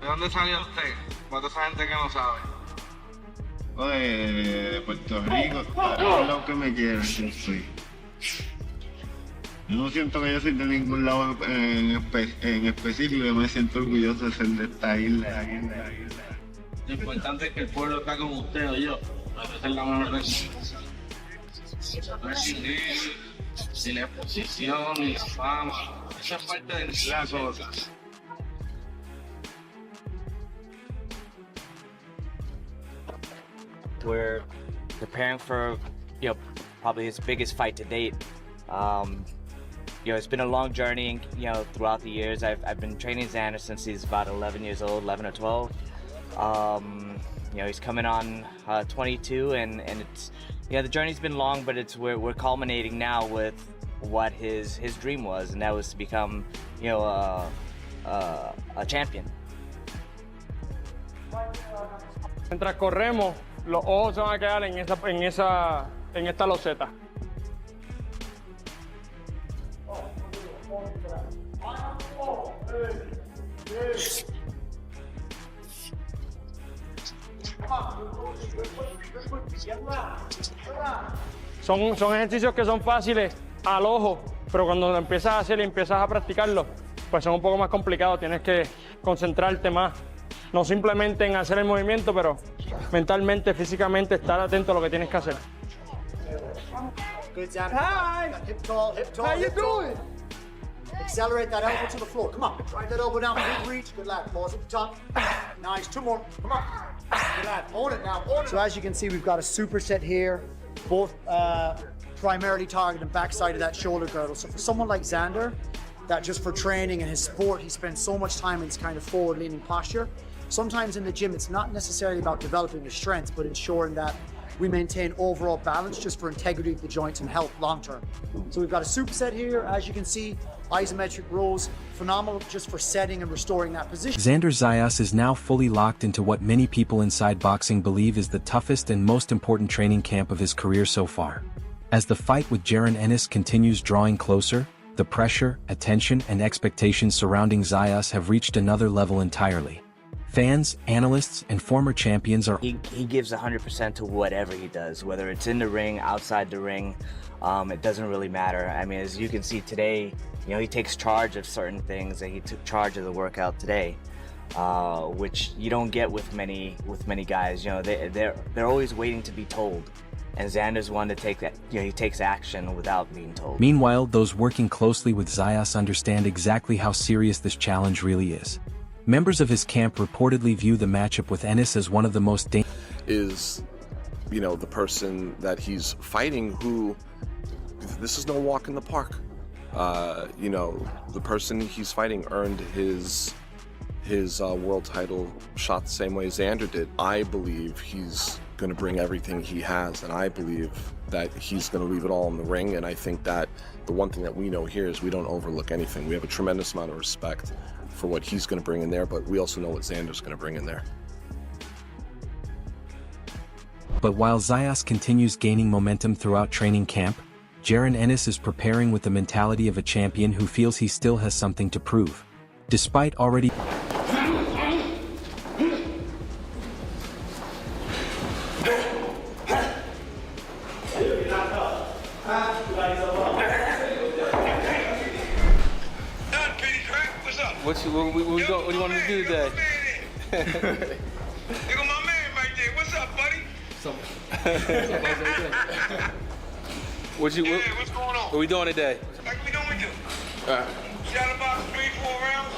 ¿De dónde salió usted? Para toda esa gente que no sabe. Oye, de Puerto Rico, todo lo que me quieren, yo soy. Yo no siento que yo soy de ningún lado en específico, yo me siento orgulloso de ser de esta isla. Lo importante es que el pueblo está con usted o yo. Esa es la mejor decisión. No es dinero, ni la exposición, ni la fama. Esa es parte de la cosa. We're preparing for, probably his biggest fight to date. It's been a long journey, throughout the years. I've been training Xander since he's about 11 years old, 11 or 12. He's coming on 22, and it's, the journey's been long, but we're culminating now with what his dream was, and that was to become, a champion. Mientras corremos, los ojos se van a quedar en esta loseta. Son ejercicios que son fáciles al ojo, pero cuando lo empiezas a hacer y empiezas a practicarlo, pues son un poco más complicados. Tienes que concentrarte más, no simplemente en hacer el movimiento, pero mentalmente, físicamente, estar atento a lo que tienes que hacer. Good, Xander. Hi. Hip tall, hip tall. How you hip tall. doing? Accelerate that elbow to the floor. Come on. Drive that elbow down. Big reach. Good lad. Pause at the top. Nice. Two more. Come on. Good lad. Own it now. Own it. So as you can see, we've got a superset here, both primarily targeting backside of that shoulder girdle. So for someone like Xander, that just for training and his sport, he spends so much time in this kind of forward-leaning posture. Sometimes in the gym, it's not necessarily about developing the strength, but ensuring that we maintain overall balance just for integrity of the joints and health long term. So we've got a superset here, as you can see, isometric rows, phenomenal just for setting and restoring that position. Xander Zayas is now fully locked into what many people inside boxing believe is the toughest and most important training camp of his career so far. As the fight with Jaron Ennis continues drawing closer, the pressure, attention, and expectations surrounding Zayas have reached another level entirely. Fans, analysts, and former champions are... He gives 100% to whatever he does, whether it's in the ring, outside the ring, it doesn't really matter. I mean, as you can see today, he takes charge of certain things, and he took charge of the workout today, which you don't get with many guys. They're always waiting to be told. And Xander's one to take that, he takes action without being told. Meanwhile, those working closely with Zayas understand exactly how serious this challenge really is. Members of his camp reportedly view the matchup with Ennis as one of the most dangerous. Is, the person that he's fighting who, this is no walk in the park. The person he's fighting earned his world title shot the same way Xander did. I believe he's going to bring everything he has, and I believe that he's going to leave it all in the ring. And I think that the one thing that we know here is we don't overlook anything. We have a tremendous amount of respect for what he's going to bring in there, but we also know what Xander's going to bring in there. But while Zayas continues gaining momentum throughout training camp, Jaron Ennis is preparing with the mentality of a champion who feels he still has something to prove. Despite already... What do you want to do today? There go my man right there. What's up, buddy? What's going on? What we doing today? Like we normally do. Alright. Shadow box 3-4 rounds.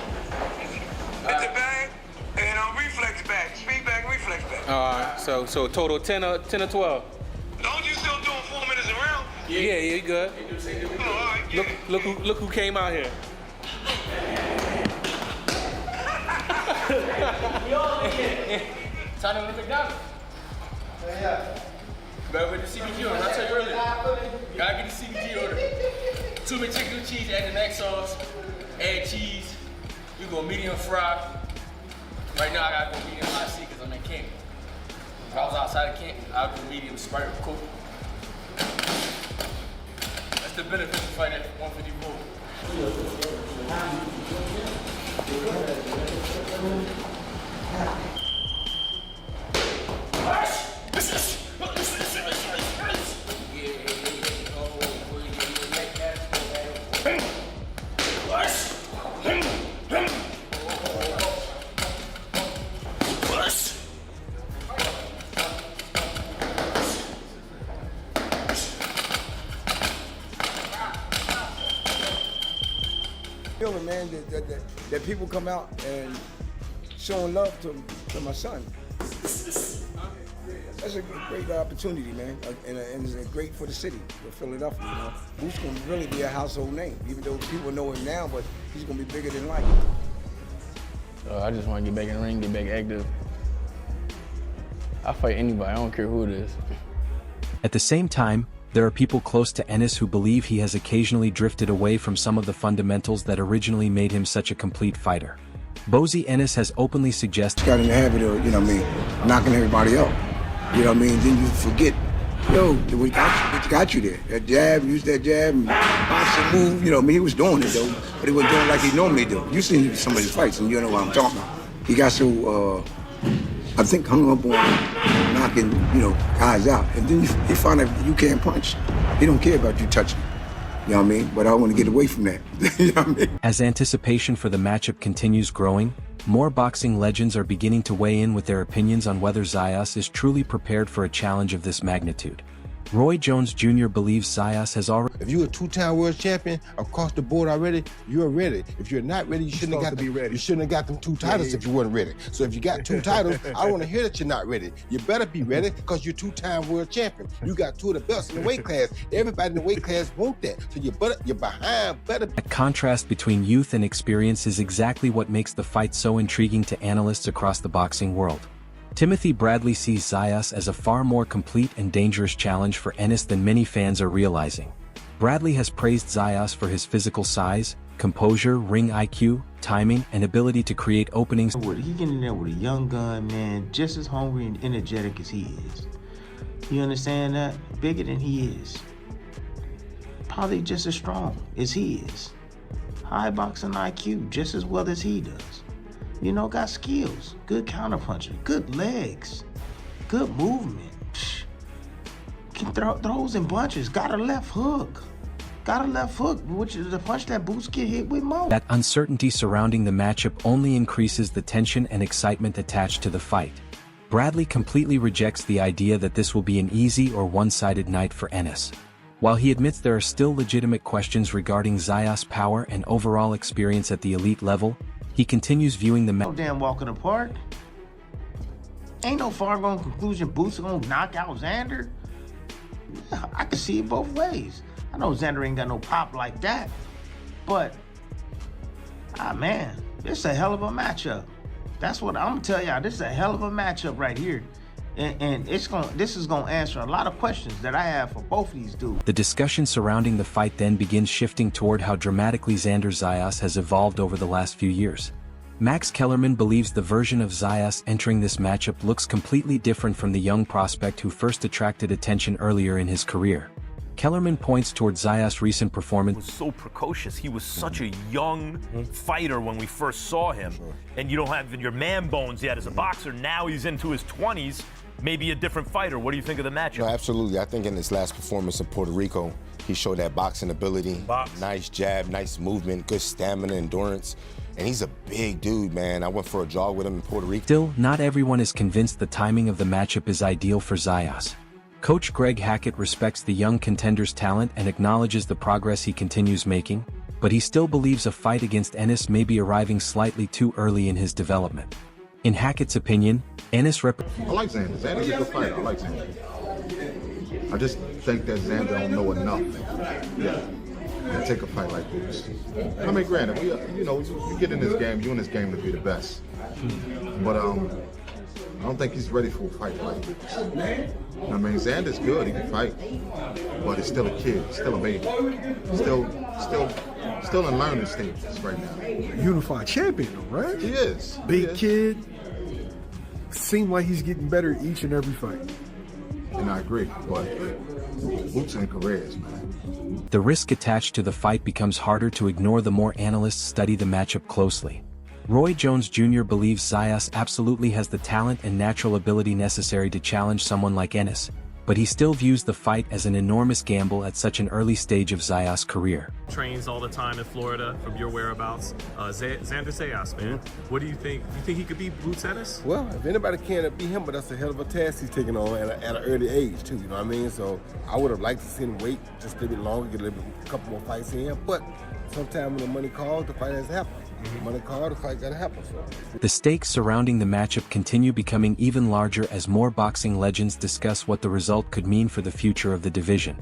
Hit the bag and reflex back. Speed back, reflex back. Alright, so total 10 or 12. Don't you still doing 4 minutes a round? Yeah, you good. Oh, all right, yeah. Look who came out here. Time to look down. Yeah. Better with the CBG order. I told you earlier. Gotta get the CBG order. 2 McChicken cheese, add the next sauce, add cheese. We go medium fry. Right now I gotta go medium high C because I'm in camp. If I was outside of camp, I'd go medium Sprite or Coke. That's the benefit of fighting at 154. Feeling, man, that people come out and showing love to my son. That's a great opportunity, man, and it's great for the city of Philadelphia. You know, Boots gonna really be a household name, even though people know him now, but he's gonna be bigger than life. I just want to get back in the ring, get back active. I fight anybody, I don't care who it is. At the same time, there are people close to Ennis who believe he has occasionally drifted away from some of the fundamentals that originally made him such a complete fighter. Boots Ennis has openly suggested got in the habit of, you know what I mean, knocking everybody out. You know what I mean? Then you forget, we got you there. That jab, use that jab, and boxing move. You know what I mean? He was doing it though, but he wasn't doing it like he normally do. You seen some of his fights, and you know what I'm talking about. He got so, I think, hung up on knocking, guys out, and then he found out you can't punch. He don't care about you touching. You know what I mean? But I want to get away from that. You know what I mean? As anticipation for the matchup continues growing, more boxing legends are beginning to weigh in with their opinions on whether Zayas is truly prepared for a challenge of this magnitude. Roy Jones Jr. believes Zayas has already... If you're a two-time world champion across the board already, you're ready. If you're not ready, you shouldn't have got them two titles if you weren't ready. So if you got two titles, I don't want to hear that you're not ready. You better be ready because you're two-time world champion. You got two of the belts in the weight class. Everybody in the weight class want that. So you're behind, better. That contrast between youth and experience is exactly what makes the fight so intriguing to analysts across the boxing world. Timothy Bradley sees Zayas as a far more complete and dangerous challenge for Ennis than many fans are realizing. Bradley has praised Zayas for his physical size, composure, ring IQ, timing, and ability to create openings. He getting in there with a young gun, man, just as hungry and energetic as he is. You understand that? Bigger than he is. Probably just as strong as he is. High boxing IQ, just as well as he does. Got skills, good counterpuncher, good legs, good movement. Can throws in bunches, got a left hook, which is the punch that Boots get hit with most. That uncertainty surrounding the matchup only increases the tension and excitement attached to the fight. Bradley completely rejects the idea that this will be an easy or one-sided night for Ennis. While he admits there are still legitimate questions regarding Zayas' power and overall experience at the elite level, he continues viewing the No damn walking apart. Ain't no foregone conclusion Boots gonna knock out Xander. Yeah, I can see it both ways. I know Xander ain't got no pop like that, but man, this is a hell of a matchup. That's what I'm gonna tell y'all. This is a hell of a matchup right here. And this is gonna answer a lot of questions that I have for both of these dudes. The discussion surrounding the fight then begins shifting toward how dramatically Xander Zayas has evolved over the last few years. Max Kellerman believes the version of Zayas entering this matchup looks completely different from the young prospect who first attracted attention earlier in his career. Kellerman points toward Zayas' recent performance. He was so precocious. He was such a young fighter when we first saw him. And you don't have your man bones yet as a boxer. Now he's into his 20s. Maybe a different fighter. What do you think of the matchup? No, absolutely. I think in his last performance in Puerto Rico, he showed that boxing ability. Nice jab, nice movement, good stamina, endurance. And he's a big dude, man. I went for a jog with him in Puerto Rico. Still, not everyone is convinced the timing of the matchup is ideal for Zayas. Coach Greg Hackett respects the young contender's talent and acknowledges the progress he continues making, but he still believes a fight against Ennis may be arriving slightly too early in his development. In Hackett's opinion, Ennis I like Xander. Xander's a good fighter. I like Xander. I just think that Xander don't know enough. And take a fight like this. I mean, granted, you get in this game, you in this game to be the best. But I don't think he's ready for a fight like this. I mean, Xander's good, he can fight, but he's still a kid, still a baby, still in learning stages right now. Unified champion, though, right? He is. Big kid. Seems like he's getting better each and every fight. And I agree, but Boots and careers, man. The risk attached to the fight becomes harder to ignore the more analysts study the matchup closely. Roy Jones Jr. believes Zayas absolutely has the talent and natural ability necessary to challenge someone like Ennis. but he still views the fight as an enormous gamble at such an early stage of Zayas' career. Trains all the time in Florida from your whereabouts. Xander Zayas, man. What do you think? Do you think he could beat Boots Ennis? Well, if anybody can beat him, but that's a hell of a task he's taking on at an early age too, you know what I mean? So I would have liked to see him wait just a little bit longer, get a couple more fights in, but sometimes when the money calls, the fight has to happen. Money called, the fight gotta happen. So. The stakes surrounding the matchup continue becoming even larger as more boxing legends discuss what the result could mean for the future of the division.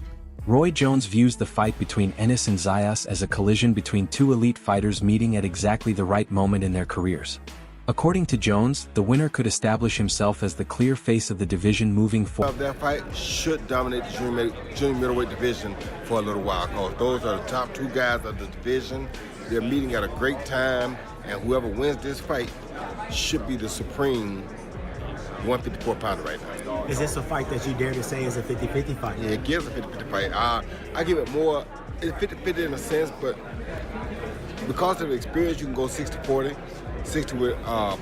Roy Jones views the fight between Ennis and Zayas as a collision between two elite fighters meeting at exactly the right moment in their careers. According to Jones, the winner could establish himself as the clear face of the division moving forward. That fight should dominate the junior middleweight division for a little while, because those are the top two guys of the division. They're meeting at a great time, and whoever wins this fight should be the supreme 154-pounder right now. Is this a fight that you dare to say is a 50-50 fight? Yeah, it gives a 50-50 fight. I give it more, it's 50-50 in a sense, but because of the experience, you can go 60-40. 60 with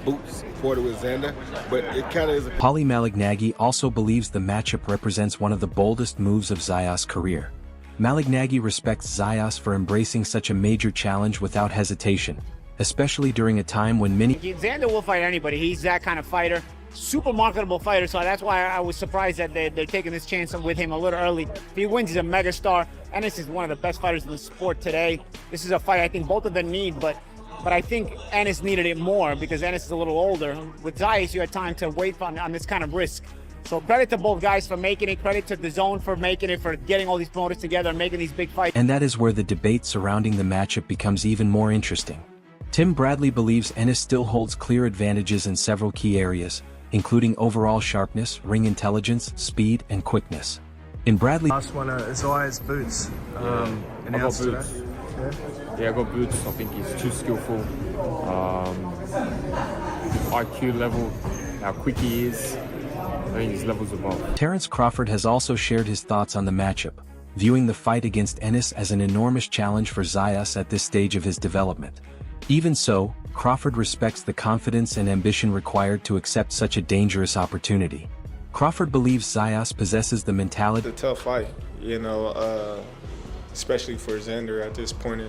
Boots, 40 with Xander, but it kind of is a... Paulie Malignaggi also believes the matchup represents one of the boldest moves of Zayas' career. Malignaggi respects Zayas for embracing such a major challenge without hesitation, especially during a time when many... Xander will fight anybody. He's that kind of fighter. Super marketable fighter, so that's why I was surprised that they're taking this chance with him a little early. If he wins, he's a megastar. Ennis is one of the best fighters in the sport today. This is a fight I think both of them need, but I think Ennis needed it more because Ennis is a little older. With Zayas, you had time to wait on this kind of risk. So credit to both guys for making it, credit to the zone for making it, for getting all these promoters together and making these big fights. And that is where the debate surrounding the matchup becomes even more interesting. Tim Bradley believes Ennis still holds clear advantages in several key areas, including overall sharpness, ring intelligence, speed, and quickness. In Bradley... Last one, Zayas Boots. I got Boots. Yeah, I got Boots. I think he's too skillful. IQ level, how quick he is. I think his level's above. Terence Crawford has also shared his thoughts on the matchup, viewing the fight against Ennis as an enormous challenge for Zayas at this stage of his development. Even so, Crawford respects the confidence and ambition required to accept such a dangerous opportunity. Crawford believes Zayas possesses the mentality... It's a tough fight, you know, especially for Xander at this point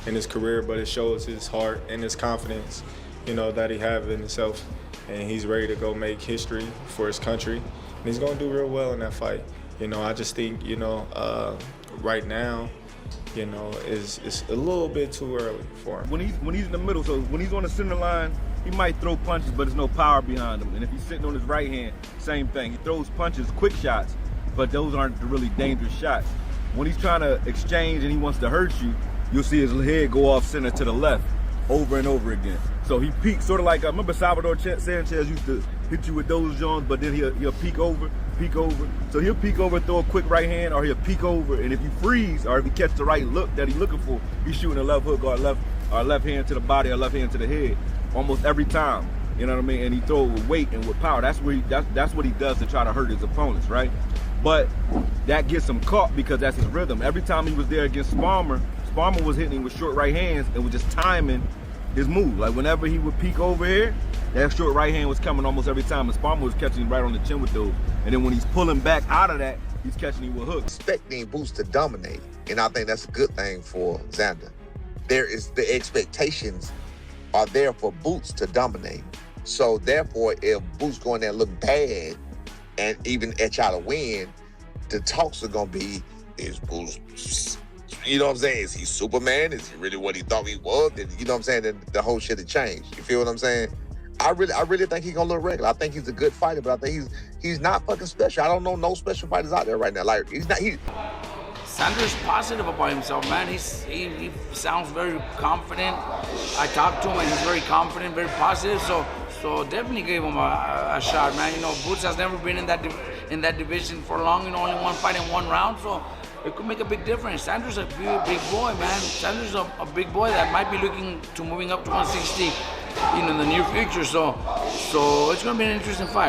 in his career, but it shows his heart and his confidence, you know, that he has in himself. And he's ready to go make history for his country. And he's going to do real well in that fight. You know, I just think, you know, right now, you know, it's a little bit too early for him. When he's in the middle, so when he's on the center line, he might throw punches, but there's no power behind him. And if he's sitting on his right hand, same thing. He throws punches, quick shots, but those aren't the really dangerous shots. When he's trying to exchange and he wants to hurt you, you'll see his head go off center to the left over and over again. So he peaks, sort of like, I remember Salvador Sanchez used to hit you with those Jones, but then he'll peek over. So he'll peek over, throw a quick right hand, or he'll peek over, and if you freeze, or if he catch the right look that he's looking for, he's shooting a left hook or left hand to the body or left hand to the head, almost every time. You know what I mean? And he throws with weight and with power. That's what he does to try to hurt his opponents, right? But that gets him caught because that's his rhythm. Every time he was there against Sparmer was hitting him with short right hands and was just timing his move. Like whenever he would peek over here, that short right hand was coming almost every time, and Sparmer was catching him right on the chin with those. And then when he's pulling back out of that, he's catching him with hooks. Expecting Boots to dominate, and I think that's a good thing for Xander. The expectations are there for Boots to dominate. So therefore, if Boots go in there and look bad, and even try to win, the talks are gonna be, is Boots, you know what I'm saying? Is he Superman? Is he really what he thought he was? And, you know what I'm saying? Then the whole shit had changed. You feel what I'm saying? I really think he's gonna look regular. I think he's a good fighter, but I think he's not fucking special. I don't know no special fighters out there right now. Like Xander's positive about himself, man. He sounds very confident. I talked to him and he's very confident, very positive. So definitely gave him a shot, man. You know, Boots has never been in that division for long. You know, only one fight in one round, so it could make a big difference. Xander's a big boy, man. Xander's a big boy that might be looking to moving up to 160, in the near future. So it's gonna be an interesting fight.